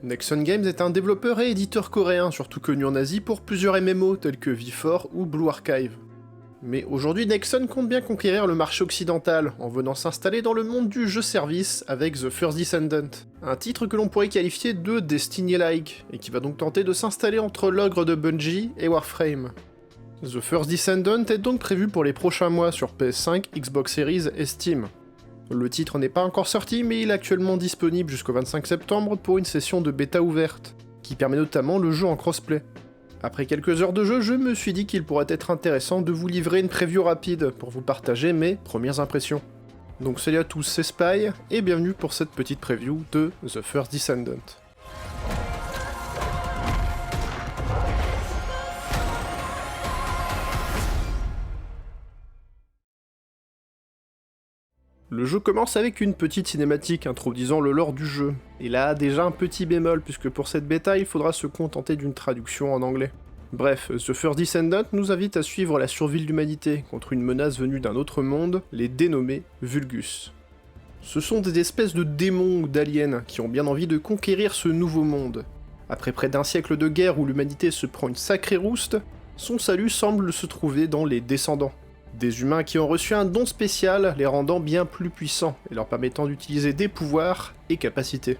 Nexon Games est un développeur et éditeur coréen, surtout connu en Asie pour plusieurs MMO tels que V4 ou Blue Archive. Mais aujourd'hui, Nexon compte bien conquérir le marché occidental, en venant s'installer dans le monde du jeu-service avec The First Descendant, un titre que l'on pourrait qualifier de Destiny-like, et qui va donc tenter de s'installer entre l'ogre de Bungie et Warframe. The First Descendant est donc prévu pour les prochains mois sur PS5, Xbox Series et Steam. Le titre n'est pas encore sorti, mais il est actuellement disponible jusqu'au 25 septembre pour une session de bêta ouverte, qui permet notamment le jeu en crossplay. Après quelques heures de jeu, je me suis dit qu'il pourrait être intéressant de vous livrer une preview rapide pour vous partager mes premières impressions. Donc salut à tous, c'est Spy, et bienvenue pour cette petite preview de The First Descendant. Le jeu commence avec une petite cinématique introduisant le lore du jeu, et là déjà un petit bémol puisque pour cette bêta il faudra se contenter d'une traduction en anglais. Bref, The First Descendant nous invite à suivre la survie de l'humanité contre une menace venue d'un autre monde, les dénommés Vulgus. Ce sont des espèces de démons ou d'aliens qui ont bien envie de conquérir ce nouveau monde. Après près d'un siècle de guerre où l'humanité se prend une sacrée rouste, son salut semble se trouver dans les Descendants. Des humains qui ont reçu un don spécial, les rendant bien plus puissants, et leur permettant d'utiliser des pouvoirs et capacités.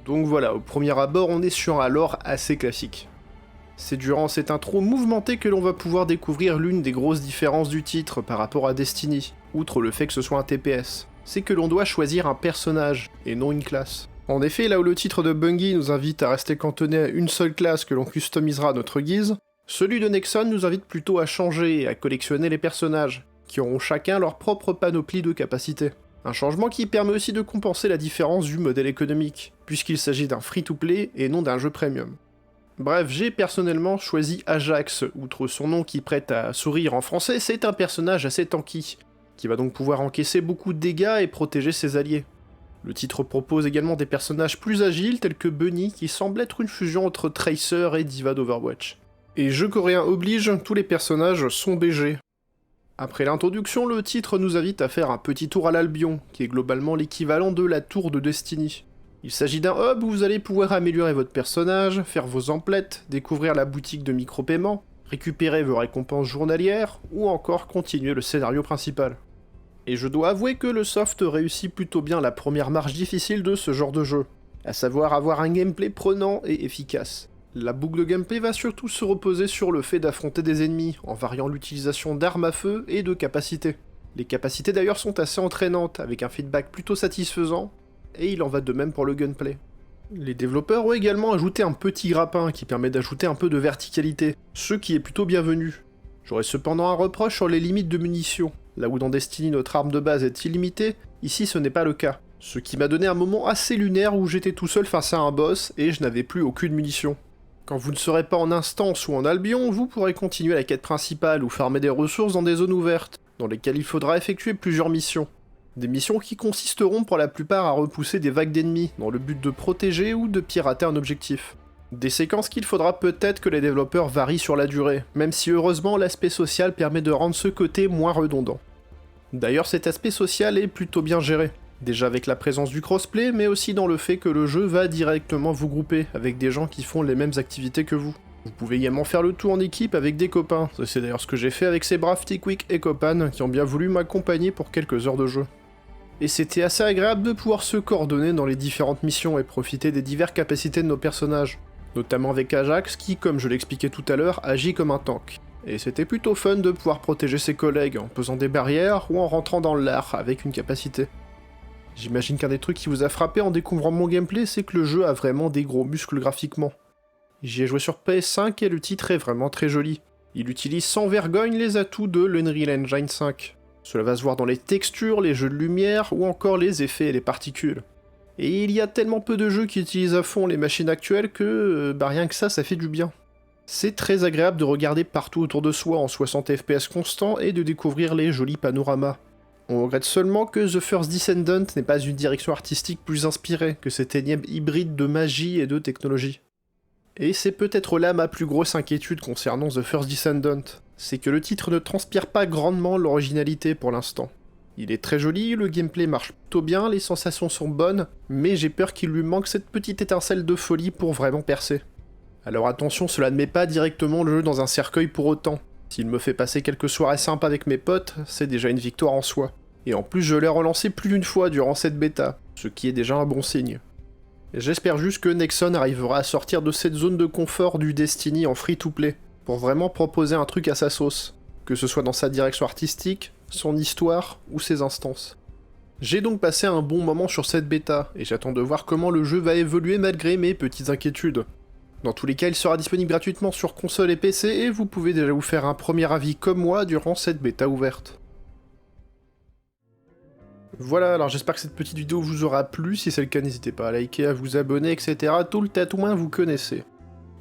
Donc voilà, au premier abord, on est sur un lore assez classique. C'est durant cette intro mouvementée que l'on va pouvoir découvrir l'une des grosses différences du titre par rapport à Destiny, outre le fait que ce soit un TPS. C'est que l'on doit choisir un personnage, et non une classe. En effet, là où le titre de Bungie nous invite à rester cantonné à une seule classe que l'on customisera à notre guise, celui de Nexon nous invite plutôt à changer et à collectionner les personnages, qui auront chacun leur propre panoplie de capacités. Un changement qui permet aussi de compenser la différence du modèle économique, puisqu'il s'agit d'un free-to-play et non d'un jeu premium. Bref, j'ai personnellement choisi Ajax, outre son nom qui prête à sourire en français, c'est un personnage assez tanky, qui va donc pouvoir encaisser beaucoup de dégâts et protéger ses alliés. Le titre propose également des personnages plus agiles tels que Bunny, qui semble être une fusion entre Tracer et Diva d'Overwatch. Et jeu coréen oblige, tous les personnages sont BG. Après l'introduction, le titre nous invite à faire un petit tour à l'Albion, qui est globalement l'équivalent de la tour de Destiny. Il s'agit d'un hub où vous allez pouvoir améliorer votre personnage, faire vos emplettes, découvrir la boutique de micro-paiement, récupérer vos récompenses journalières, ou encore continuer le scénario principal. Et je dois avouer que le soft réussit plutôt bien la première marche difficile de ce genre de jeu, à savoir avoir un gameplay prenant et efficace. La boucle de gameplay va surtout se reposer sur le fait d'affronter des ennemis, en variant l'utilisation d'armes à feu et de capacités. Les capacités d'ailleurs sont assez entraînantes, avec un feedback plutôt satisfaisant, et il en va de même pour le gunplay. Les développeurs ont également ajouté un petit grappin qui permet d'ajouter un peu de verticalité, ce qui est plutôt bienvenu. J'aurais cependant un reproche sur les limites de munitions. Là où dans Destiny notre arme de base est illimitée, ici ce n'est pas le cas. Ce qui m'a donné un moment assez lunaire où j'étais tout seul face à un boss et je n'avais plus aucune munition. Quand vous ne serez pas en instance ou en Albion, vous pourrez continuer la quête principale ou farmer des ressources dans des zones ouvertes, dans lesquelles il faudra effectuer plusieurs missions. Des missions qui consisteront pour la plupart à repousser des vagues d'ennemis, dans le but de protéger ou de pirater un objectif. Des séquences qu'il faudra peut-être que les développeurs varient sur la durée, même si heureusement l'aspect social permet de rendre ce côté moins redondant. D'ailleurs cet aspect social est plutôt bien géré. Déjà avec la présence du crossplay, mais aussi dans le fait que le jeu va directement vous grouper avec des gens qui font les mêmes activités que vous. Vous pouvez également faire le tour en équipe avec des copains, c'est d'ailleurs ce que j'ai fait avec ces braves Tickwick et Copan qui ont bien voulu m'accompagner pour quelques heures de jeu. Et c'était assez agréable de pouvoir se coordonner dans les différentes missions et profiter des diverses capacités de nos personnages, notamment avec Ajax qui, comme je l'expliquais tout à l'heure, agit comme un tank. Et c'était plutôt fun de pouvoir protéger ses collègues en posant des barrières ou en rentrant dans l'art avec une capacité. J'imagine qu'un des trucs qui vous a frappé en découvrant mon gameplay, c'est que le jeu a vraiment des gros muscles graphiquement. J'y ai joué sur PS5 et le titre est vraiment très joli. Il utilise sans vergogne les atouts de l'Unreal Engine 5. Cela va se voir dans les textures, les jeux de lumière ou encore les effets et les particules. Et il y a tellement peu de jeux qui utilisent à fond les machines actuelles que rien que ça fait du bien. C'est très agréable de regarder partout autour de soi en 60 FPS constant et de découvrir les jolis panoramas. On regrette seulement que The First Descendant n'ait pas une direction artistique plus inspirée que cet énième hybride de magie et de technologie. Et c'est peut-être là ma plus grosse inquiétude concernant The First Descendant, c'est que le titre ne transpire pas grandement l'originalité pour l'instant. Il est très joli, le gameplay marche plutôt bien, les sensations sont bonnes, mais j'ai peur qu'il lui manque cette petite étincelle de folie pour vraiment percer. Alors attention, cela ne met pas directement le jeu dans un cercueil pour autant. S'il me fait passer quelques soirées sympas avec mes potes, c'est déjà une victoire en soi. Et en plus je l'ai relancé plus d'une fois durant cette bêta, ce qui est déjà un bon signe. J'espère juste que Nexon arrivera à sortir de cette zone de confort du Destiny en free-to-play, pour vraiment proposer un truc à sa sauce, que ce soit dans sa direction artistique, son histoire ou ses instances. J'ai donc passé un bon moment sur cette bêta, et j'attends de voir comment le jeu va évoluer malgré mes petites inquiétudes. Dans tous les cas, il sera disponible gratuitement sur console et PC, et vous pouvez déjà vous faire un premier avis comme moi durant cette bêta ouverte. Voilà, alors j'espère que cette petite vidéo vous aura plu, si c'est le cas n'hésitez pas à liker, à vous abonner, etc. Tout le tatouin vous connaissez.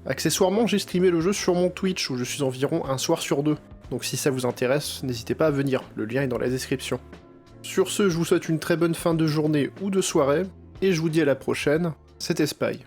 Accessoirement, j'ai streamé le jeu sur mon Twitch, où je suis environ un soir sur deux. Donc si ça vous intéresse, n'hésitez pas à venir, le lien est dans la description. Sur ce, je vous souhaite une très bonne fin de journée ou de soirée, et je vous dis à la prochaine, c'était Spy.